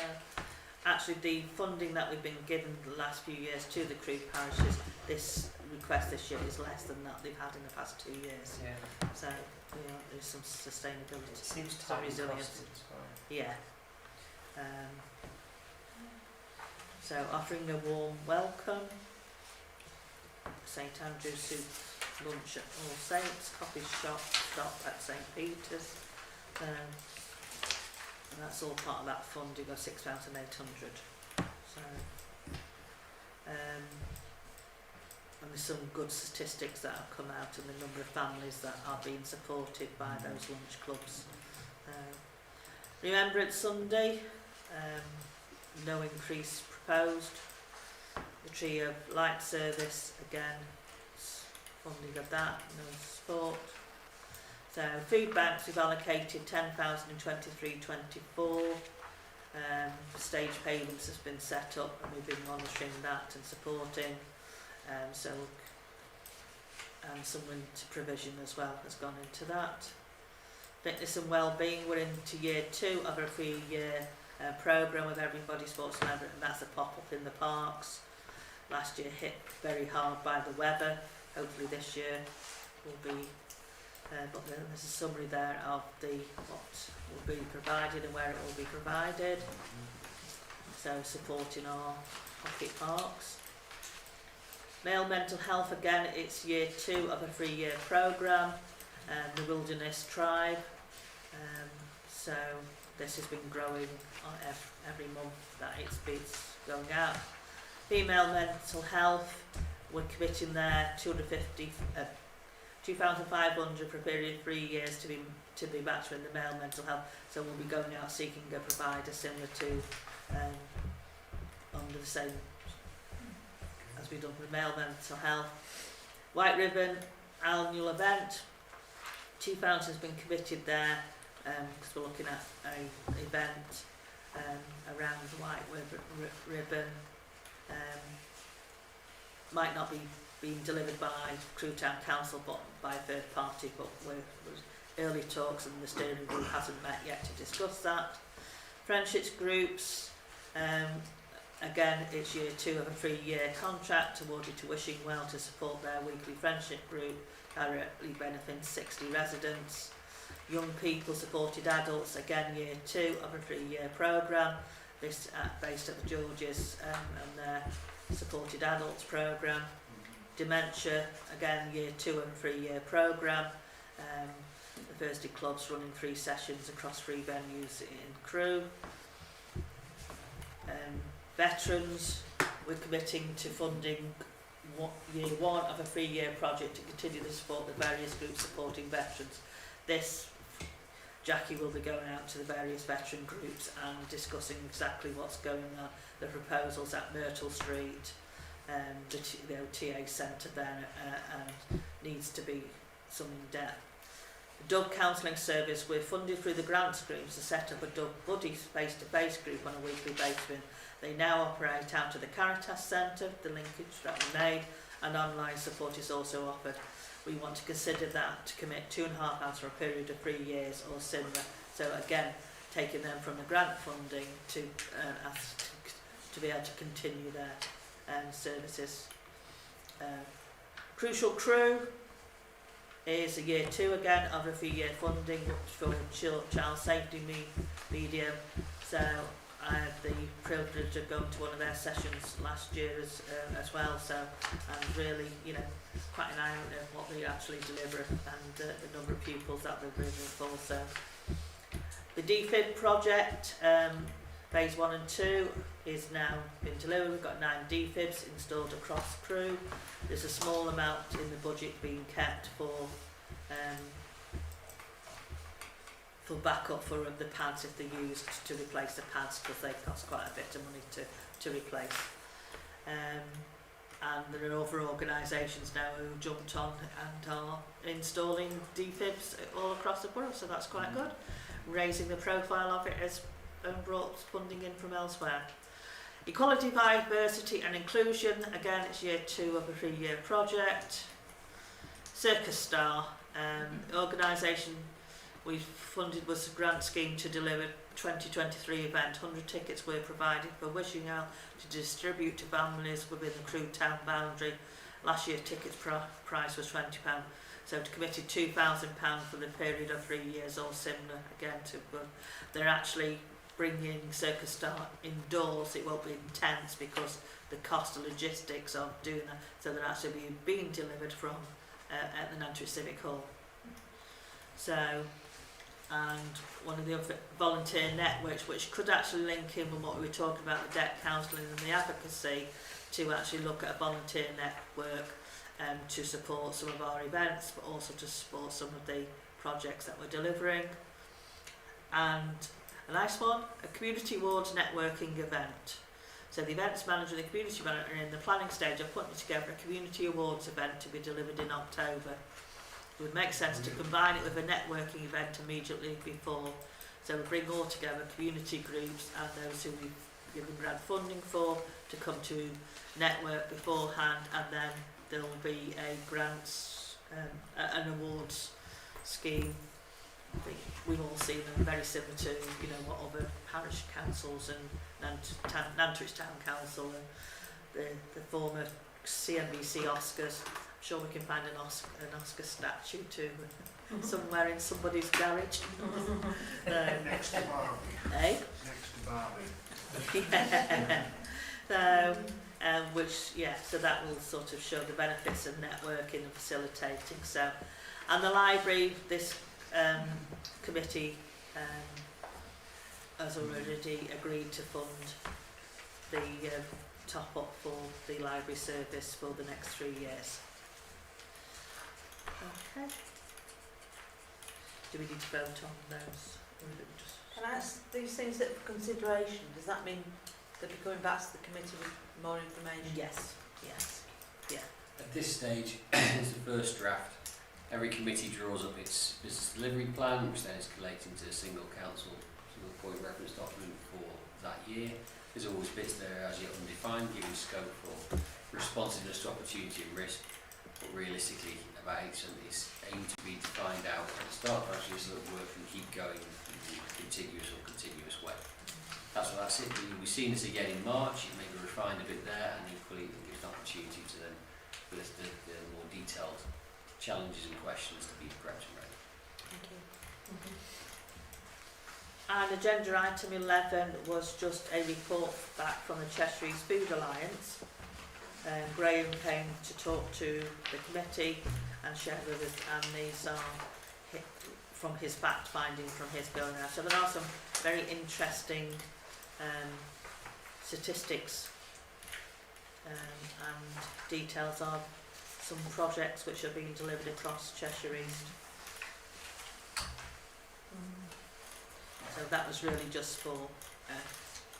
actually, the funding that we've been given the last few years to the Crewe parishes, this request this year is less than that they've had in the past 2 years. Yeah. So, you know, there's some sustainability. It seems some tightly resilience. costed as well. Yeah. So offering a warm welcome. St Andrew's Soup lunch at All Saints, coffee shop stop at St Peter's. And that's all part of that funding of 6,800. So, and there's some good statistics that have come out and the number of families that are being supported by those lunch clubs. Remembrance Sunday, no increase proposed. The Tree of Light service, again, funding of that, no support. So food banks, we've allocated 10,000 in 23-24. Stage payments has been set up and we've been monitoring that and supporting. And some into provision as well has gone into that. Fitness and Wellbeing, we're into year 2 of a 3-year programme with Everybody Sports and Everett, and that's a pop-up in the parks. Last year hit very hard by the weather. Hopefully this year will be, but then there's a summary there of what will be provided and where it will be provided. So supporting our pocket parks. Male mental health, again, it's year 2 of a 3-year programme, the Wilderness Tribe. So this has been growing on every month that it's been going out. Female mental health, we're committing there 2,500 for a period of 3 years to be matched with the male mental health. So we'll be going out seeking a provider similar to under the same as we've done with male mental health. White Ribbon annual event, 2,000 has been committed there because we're looking at an event around the White Ribbon. Might not be being delivered by Crewe Town Council but by a third party, but we're early talks and the steering group hasn't met yet to discuss that. Friendships groups, again it's year 2 of a 3-year contract awarded to Wishing Well to support their weekly friendship group, directly benefiting 60 residents. Young people supported adults, again year 2 of a 3-year programme, this based at the Georges and their supported adults programme. Dementia, again, year 2 and 3 year programme. The Thursday Club's running 3 sessions across 3 venues in Crewe. Veterans, we're committing to funding year 1 of a 3-year project to continue to support the various groups supporting veterans. This, Jackie will be going out to the various veteran groups and discussing exactly what's going on, the proposals at Myrtle Street, the TA centre there, and needs to be some in depth. The Dove Counselling Service, we're funded through the grant schemes to set up a Dove Buddies face-to-face group on a weekly basis. They now operate out of the Caritas Centre, the linkage that we made, and online support is also offered. We want to consider that to commit £2.5 for a period of 3 years or similar. So again, taking them from the grant funding to be able to continue their services. Crucial Crew is a year 2 again of a 3-year funding for child safety medium. So I had the privilege of going to one of their sessions last year as well. So I'm really, quite an eye on what they actually deliver and the number of pupils that they're delivering for. So the DFIB project, phase 1 and 2 is now been delivered. We've got 9 DFIBs installed across Crewe. There's a small amount in the budget being kept for backup for the pads if they're used to replace the pads, because they cost quite a bit of money to replace. And there are other organisations now who jumped on and are installing DFIBs all across the borough, so that's quite good. Raising the profile of it has brought funding in from elsewhere. Equality, Diversity and Inclusion, again it's year 2 of a 3-year project. Circus Star, organisation we funded was a grant scheme to deliver 2023 event. 100 tickets were provided for Wishing Well to distribute to families within the Crewe town boundary. Last year tickets price was £20, so it committed £2,000 for the period of 3 years or similar. Again, they're actually bringing Circus Star indoors. It won't be in tents because the cost of logistics of doing that. So they're actually being delivered from at the Nantwich Civic Hall. So, and one of the other volunteer networks, which could actually link in with what we were talking about, the debt counselling and the advocacy, to actually look at a volunteer network to support some of our events, but also to support some of the projects that we're delivering. And a nice one, a community awards networking event. So the events manager and the community manager are in the planning stage of putting together a community awards event to be delivered in October. It would make sense to combine it with a networking event immediately before. So we bring all together community groups and those who we've given grant funding for to come to network beforehand, and then there will be a grants, an awards scheme. I think we've all seen them, very similar to what other parish councils and Nantwich Town Council and the former CNBC Oscars. I'm sure we can find an Oscar statue too somewhere in somebody's garage. Next to Barbie. Eh? Next to Barbie. Yeah. So that will sort of show the benefits of networking and facilitating. So, and the library, this committee has already agreed to fund the top up for the library service for the next 3 years. Okay. Do we need to vote on those? Or is it just... Can I ask these things that for consideration, does that mean they'll be coming back to the committee with more information? Yes. At this stage, it's the first draft. Every committee draws up its business delivery plan, which then is collated into a single point reference document for that year. There's always bits there as yet undefined, giving scope for responsiveness to opportunity and risk, but realistically about 8% is aimed to be defined out at the start of actually so that work can keep going in a continuous way. That's it. We've seen this again in March. It may be refined a bit there, and equally it gives an opportunity to then list the more detailed challenges and questions to be prepped and ready. Thank you. And agenda item 11 was just a report back from the Cheshire East Food Alliance. Graham came to talk to the committee and share with us, and these are from his fact finding from his going out. So there are some very interesting statistics and details of some projects which are being delivered across Cheshire East. So that was really just for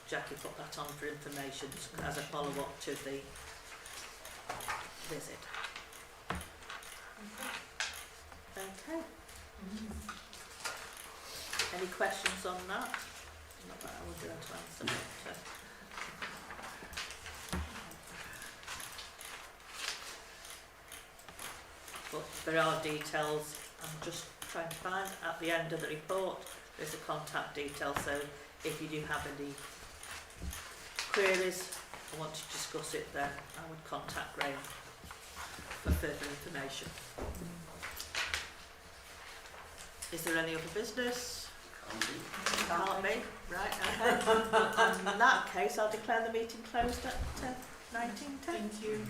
Jackie put that on for information as a follow up to the visit. Okay. Any questions on that? Not that I would be able to answer, but there are details. I'm just trying to find at the end of the report. There's a contact detail. So if you do have any queries or want to discuss it, then I would contact Graham for further information. Is there any other business? Can't be. Right, okay. In that case, I'll declare the meeting closed at 19:10. Thank you.